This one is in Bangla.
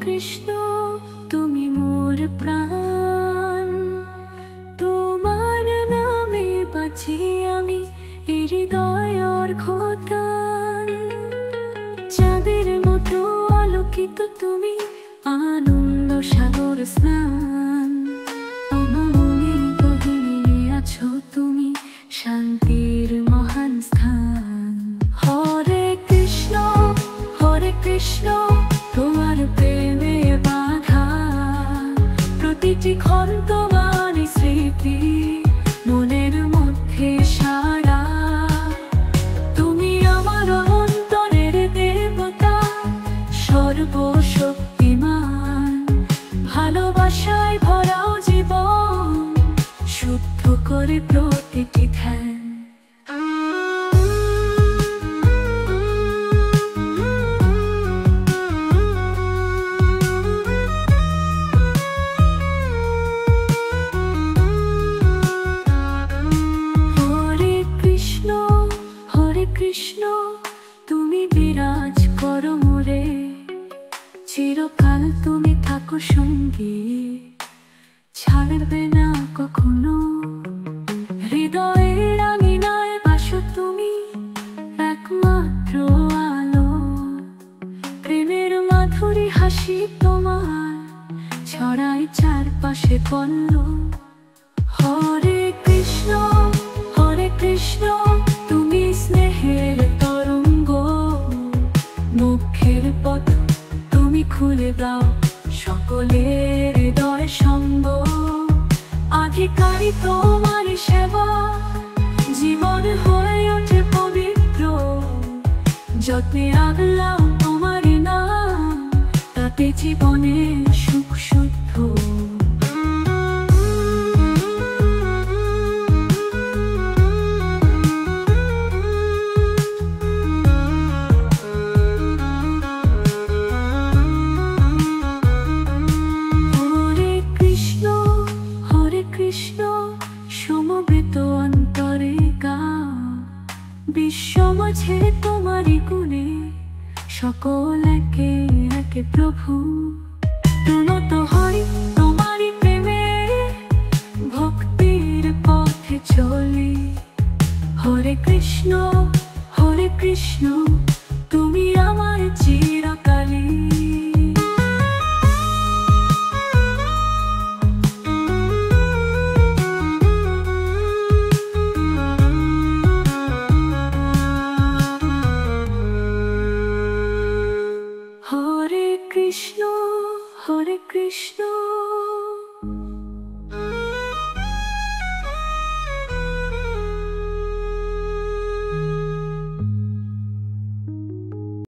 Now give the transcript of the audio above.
কৃষ্ণ তুমি মোর প্রাণ, তোমার নামে বাঁচি আমি হৃদয়ের ঘটান। চাঁদের মতো আলোকিত তুমি, আনন্দ সাগর স্নান। মনে গহনে আছো তুমি, শান্তির মহান স্থান। হরে কৃষ্ণ তোমার প্রেমে বাঁধা প্রতিটি ক্ষণ তোমার স্মৃতি মনের মধ্যে সারা। তুমি আমার অন্তরের দেবতা, সর্বশক্তিমান। ভালোবাসায় ভরাও জীবন, শুদ্ধ করে প্রতিটি ধ্যান। কৃষ্ণ তুমি বিরাজ করো মোরে, চিরকাল তুমি থাকো সঙ্গী, ছাড়বে না কখনো। হৃদয়ের আঙিনায় বাসো তুমি, একমাত্র আলো। প্রেমের মাধুরী হাসি তোমার ছড়ায় চারপাশে পল্লব। হরে কৃষ্ণ তুমি স্নেহের তরঙ্গ। মুখের পথ তুমি খুলে দাও সকলের হৃদয় সঙ্গ। অধিকারী তোমার সেবা, জীবন হয়ে ওঠে পবিত্র। যত্নে আগলাও তোমার নাম, তাতে জীবনে সুখ শুদ্ধ। সমবেত অন্তরে গাও, বিশ্ব মাঝে তোমারই গুণে সকল একে একে প্রভু। উন্নত হয় তোমারই প্রেমে, ভক্তির পথে চলি। হরে কৃষ্ণ তুমি আমার চিরকালী। হরে কৃষ্ণ